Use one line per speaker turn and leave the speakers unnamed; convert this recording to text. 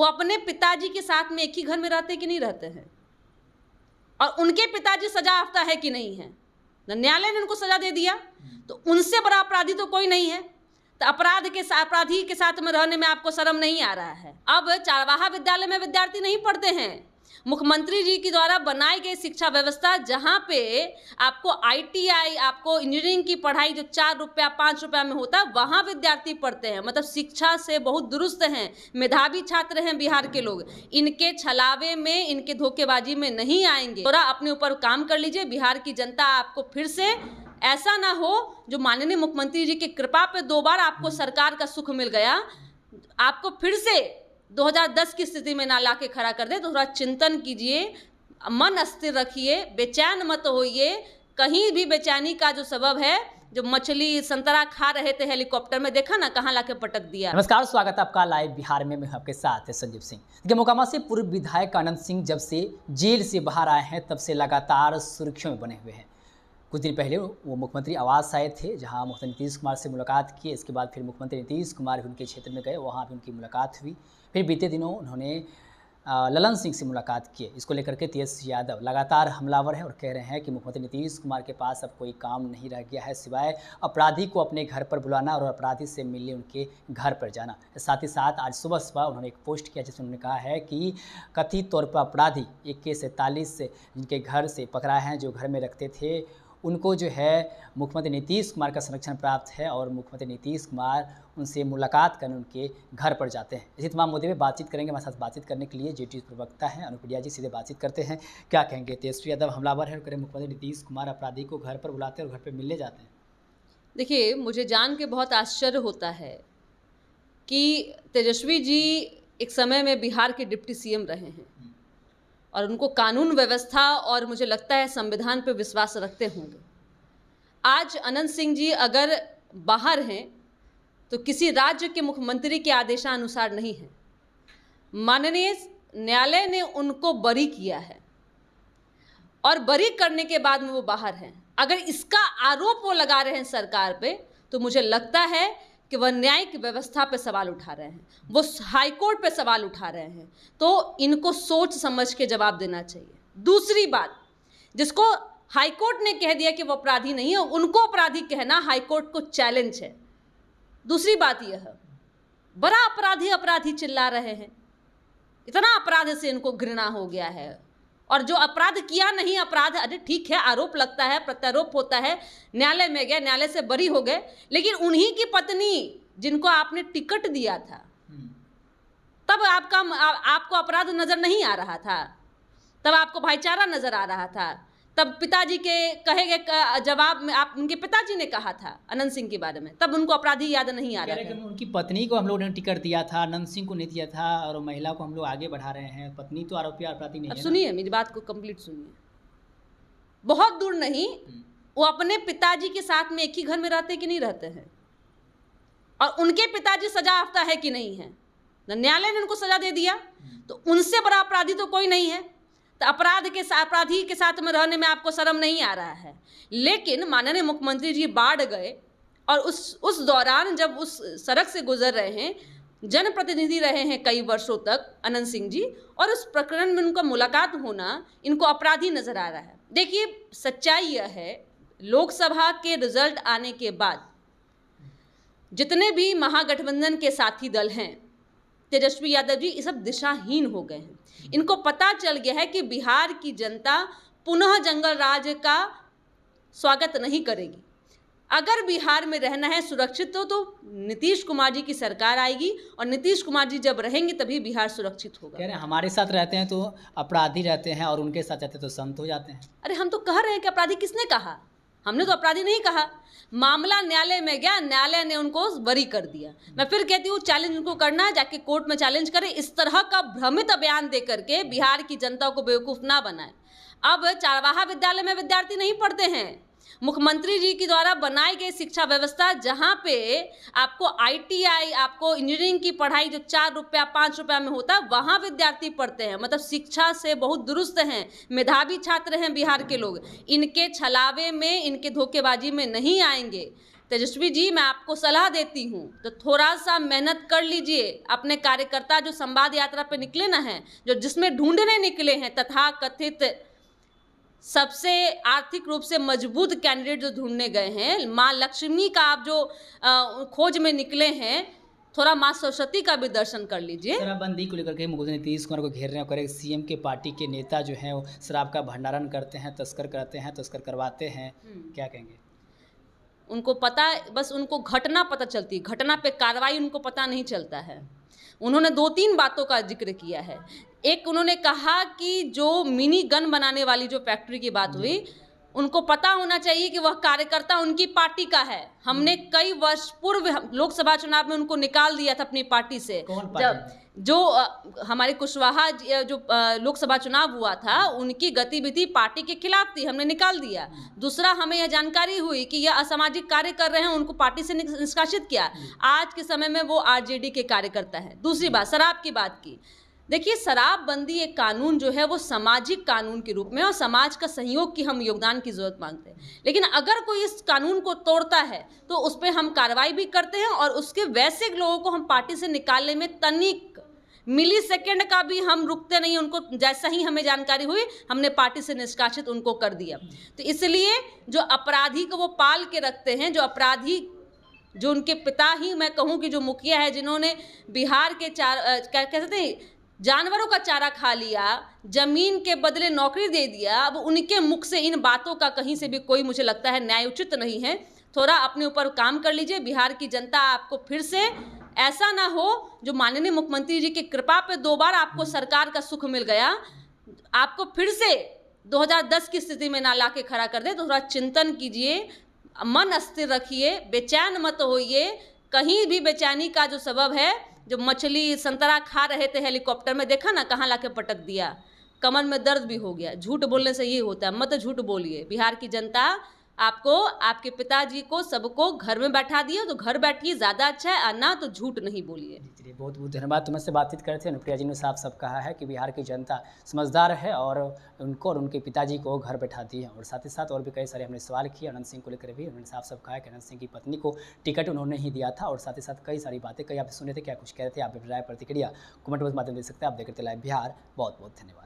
वो अपने पिताजी के साथ में एक ही घर में रहते कि नहीं रहते हैं, और उनके पिताजी सजा याफ्ता है कि नहीं है। न्यायालय ने उनको सजा दे दिया, तो उनसे बड़ा अपराधी तो कोई नहीं है। तो अपराधी के साथ में रहने में आपको शर्म नहीं आ रहा है। अब चारवाहा विद्यालय में विद्यार्थी नहीं पढ़ते हैं। मुख्यमंत्री जी के द्वारा बनाई गई शिक्षा व्यवस्था, जहाँ पे आपको ITI, आपको इंजीनियरिंग की पढ़ाई जो 4 रुपया 5 रुपया में होता है, वहाँ विद्यार्थी पढ़ते हैं। मतलब शिक्षा से बहुत दुरुस्त हैं, मेधावी छात्र हैं बिहार के लोग। इनके छलावे में, इनके धोखेबाजी में नहीं आएंगे। थोड़ा अपने ऊपर काम कर लीजिए। बिहार की जनता आपको फिर से ऐसा ना हो जो माननीय मुख्यमंत्री जी की कृपा पे 2 बार आपको सरकार का सुख मिल गया, आपको फिर से 2010 की स्थिति में ना ला के खड़ा कर दे। तो थोड़ा चिंतन कीजिए, मन स्थिर रखिए, बेचैन मत होइए। कहीं भी बेचैनी का जो सबब है, जो मछली संतरा खा रहे थे हेलीकॉप्टर में, देखा ना कहाँ लाके पटक दिया।
नमस्कार, स्वागत है आपका लाइव बिहार में। मैं आपके साथ है संजीव सिंह। देखिए, मोकामा से पूर्व विधायक आनंद सिंह जब से जेल से बाहर आए हैं, तब से लगातार सुर्खियों में बने हुए हैं। कुछ दिन पहले वो मुख्यमंत्री आवास आए थे, जहां मुख्यमंत्री नीतीश कुमार से मुलाकात की। इसके बाद फिर मुख्यमंत्री नीतीश कुमार भी उनके क्षेत्र में गए, वहां भी उनकी मुलाकात हुई। फिर बीते दिनों उन्होंने ललन सिंह से मुलाकात की। इसको लेकर के तेजस्वी यादव लगातार हमलावर हैं और कह रहे हैं कि मुख्यमंत्री नीतीश कुमार के पास अब कोई काम नहीं रह गया है सिवाय अपराधी को अपने घर पर बुलाना और अपराधी से मिलने उनके घर पर जाना। साथ ही साथ आज सुबह सुबह उन्होंने एक पोस्ट किया, जिसमें उन्होंने कहा है कि कथित तौर पर अपराधी 41 से जिनके घर से पकड़ाए हैं, जो घर में रखते थे, उनको जो है मुख्यमंत्री नीतीश कुमार का संरक्षण प्राप्त है और मुख्यमंत्री नीतीश कुमार उनसे मुलाकात करने उनके घर पर जाते हैं। इसी तमाम मुद्दे पर बातचीत करेंगे। हमारे साथ बातचीत करने के लिए JTU प्रवक्ता हैं अनुप्रिया जी, सीधे बातचीत करते हैं। क्या कहेंगे? तेजस्वी यादव हमलावर है और करें मुख्यमंत्री नीतीश कुमार अपराधी को घर पर बुलाते हैं और घर पर मिलने जाते हैं।
देखिए, मुझे जान के बहुत आश्चर्य होता है कि तेजस्वी जी एक समय में बिहार के डिप्टी CM रहे हैं और उनको कानून व्यवस्था और मुझे लगता है संविधान पर विश्वास रखते होंगे। आज अनंत सिंह जी अगर बाहर हैं तो किसी राज्य के मुख्यमंत्री के आदेशानुसार नहीं है। माननीय न्यायालय ने उनको बरी किया है और बरी करने के बाद में वो बाहर हैं। अगर इसका आरोप वो लगा रहे हैं सरकार पे, तो मुझे लगता है कि वह न्यायिक व्यवस्था पे सवाल उठा रहे हैं, वो हाईकोर्ट पे सवाल उठा रहे हैं। तो इनको सोच समझ के जवाब देना चाहिए। दूसरी बात, जिसको हाईकोर्ट ने कह दिया कि वो अपराधी नहीं है, उनको अपराधी कहना हाईकोर्ट को चैलेंज है। दूसरी बात यह है, बड़ा अपराधी चिल्ला रहे हैं, इतना अपराध से इनको घृणा हो गया है। और जो अपराध किया नहीं, अपराध, अरे ठीक है, आरोप लगता है, प्रत्यारोप होता है, न्यायालय में गए, न्यायालय से बरी हो गए, लेकिन उन्हीं की पत्नी जिनको आपने टिकट दिया था, तब आपको अपराध नजर नहीं आ रहा था, तब आपको भाईचारा नजर आ रहा था। तब पिताजी के कहे गए जवाब में आप, उनके पिताजी ने कहा था अनंत सिंह के बारे में, तब उनको अपराधी याद नहीं आ रहा था।
उनकी पत्नी को हम लोगों ने टिकट दिया था, अनंत सिंह को नहीं दिया था, और महिला को हम लोग आगे बढ़ा रहे हैं। पत्नी तो आरोपी अपराधी नहीं है।
अब सुनिए, मेरी बात को कंप्लीट सुनिए। बहुत दूर नहीं, वो अपने पिताजी के साथ में एक ही घर में रहते कि नहीं रहते हैं, और उनके पिताजी सजा याफ्ता है कि नहीं है। न्यायालय ने उनको सजा दे दिया, तो उनसे बड़ा अपराधी तो कोई नहीं है। तो अपराधी के साथ में रहने में आपको शर्म नहीं आ रहा है। लेकिन माननीय मुख्यमंत्री जी बाढ़ गए और उस दौरान जब उस सड़क से गुजर रहे हैं, जनप्रतिनिधि रहे हैं कई वर्षों तक अनंत सिंह जी, और उस प्रकरण में उनका मुलाकात होना, इनको अपराधी नजर आ रहा है। देखिए, सच्चाई यह है, लोकसभा के रिजल्ट आने के बाद जितने भी महागठबंधन के साथी दल हैं, तेजस्वी यादव जी, ये सब दिशाहीन हो गए हैं। इनको पता चल गया है कि बिहार की जनता पुनः जंगल राज का स्वागत नहीं करेगी। अगर बिहार में रहना है सुरक्षित तो नीतीश कुमार जी की सरकार आएगी, और नीतीश कुमार जी जब रहेंगे तभी बिहार सुरक्षित होगा।
कह रहे हैं हमारे साथ रहते हैं तो अपराधी रहते हैं और उनके साथ रहते हैं तो संत हो जाते हैं।
अरे हम तो कह रहे हैं कि अपराधी किसने कहा? हमने तो अपराधी नहीं कहा। मामला न्यायालय में गया, न्यायालय ने उनको बरी कर दिया। मैं फिर कहती हूँ, चैलेंज उनको करना है, जाके कोर्ट में चैलेंज करें। इस तरह का भ्रमित बयान दे करके बिहार की जनता को बेवकूफ़ ना बनाए। अब चारवाहा विद्यालय में विद्यार्थी नहीं पढ़ते हैं। मुख्यमंत्री जी के द्वारा बनाई गई शिक्षा व्यवस्था, जहाँ पे आपको ITI, आपको इंजीनियरिंग की पढ़ाई जो 4 रुपया 5 रुपया में होता है, वहाँ विद्यार्थी पढ़ते हैं। मतलब शिक्षा से बहुत दुरुस्त हैं, मेधावी छात्र हैं बिहार के लोग। इनके छलावे में, इनके धोखेबाजी में नहीं आएंगे। तेजस्वी जी, मैं आपको सलाह देती हूँ तो थोड़ा सा मेहनत कर लीजिए। अपने कार्यकर्ता जो संवाद यात्रा पे निकले ना हैं, जो जिसमें ढूंढने निकले हैं तथा कथित सबसे आर्थिक रूप से मजबूत कैंडिडेट जो ढूंढने गए हैं, माँ लक्ष्मी का आप जो खोज में निकले हैं, थोड़ा माँ सरस्वती का भी दर्शन कर लीजिए।
शराबबंदी को लेकर के मुख्यमंत्री नीतीश कुमार को घेरने और करें सीएम के पार्टी के नेता जो हैं वो शराब का भंडारण करते हैं, तस्कर करते हैं, तस्कर करवाते हैं, क्या कहेंगे?
उनको पता, बस उनको घटना पता चलती है, घटना पे कार्रवाई उनको पता नहीं चलता है। उन्होंने 2-3 बातों का जिक्र किया है। एक, उन्होंने कहा कि जो मिनी गन बनाने वाली जो फैक्ट्री की बात हुई, उनको पता होना चाहिए कि वह कार्यकर्ता उनकी पार्टी का है। हमने कई वर्ष पूर्व लोकसभा चुनाव में उनको निकाल दिया था अपनी पार्टी से।
कौन पार्टी?
जो हमारे कुशवाहा जो लोकसभा चुनाव हुआ था, उनकी गतिविधि पार्टी के खिलाफ थी, हमने निकाल दिया। दूसरा, हमें यह जानकारी हुई कि यह असामाजिक कार्य कर रहे हैं, उनको पार्टी से निष्कासित किया। आज के समय में वो आरजेडी के कार्यकर्ता है। दूसरी बात, शराब की बात की। देखिए, शराबबंदी एक कानून जो है वो सामाजिक कानून के रूप में और समाज का सहयोग की हम योगदान की जरूरत मांगते हैं। लेकिन अगर कोई इस कानून को तोड़ता है तो उस पर हम कार्रवाई भी करते हैं और उसके वैसे लोगों को हम पार्टी से निकालने में तनिक मिली सेकेंड का भी हम रुकते नहीं। उनको जैसा ही हमें जानकारी हुई, हमने पार्टी से निष्कासित उनको कर दिया। तो इसलिए जो अपराधी को वो पाल के रखते हैं, जो अपराधी, जो उनके पिता ही मैं कहूँ कि जो मुखिया है, जिन्होंने बिहार के क्या कहते हैं, जानवरों का चारा खा लिया, जमीन के बदले नौकरी दे दिया, अब उनके मुख से इन बातों का कहीं से भी कोई, मुझे लगता है, न्याय उचित नहीं है। थोड़ा अपने ऊपर काम कर लीजिए। बिहार की जनता आपको फिर से, ऐसा ना हो जो माननीय मुख्यमंत्री जी की कृपा पे 2 बार आपको सरकार का सुख मिल गया, आपको फिर से 2010 की स्थिति में ना ला के खड़ा कर दे। तो थोड़ा चिंतन कीजिए, मन स्थिर रखिए, बेचैन मत होइए। कहीं भी बेचैनी का जो सबब है, जो मछली संतरा खा रहे थे हेलीकॉप्टर में, देखा ना कहाँ लाके पटक दिया, कमर में दर्द भी हो गया। झूठ बोलने से ये होता है, मत झूठ बोलिए। बिहार की जनता आपको, आपके पिताजी को, सबको घर में बैठा दिए, तो घर बैठिए, ज़्यादा अच्छा है, और ना तो झूठ नहीं बोलिए।
चलिए, बहुत बहुत धन्यवाद। तुमसे बातचीत करते हैं। अनुप्रिया जी ने साफ साफ कहा है कि बिहार की जनता समझदार है और उनको और उनके पिताजी को घर बैठा दिए। और साथ ही साथ और भी कई सारे हमने सवाल किए अनंत सिंह को लेकर भी। उन्होंने साफ साफ कहा कि अनंत सिंह की पत्नी को टिकट उन्होंने ही दिया था। और साथ ही साथ कई सारी बातें, कई आप सुने थे, क्या कुछ कह रहे थे, आप राय प्रतिक्रिया कमेंट बॉक्स माध्यम दे सकते हैं। आप देखते लाइव बिहार। बहुत बहुत धन्यवाद।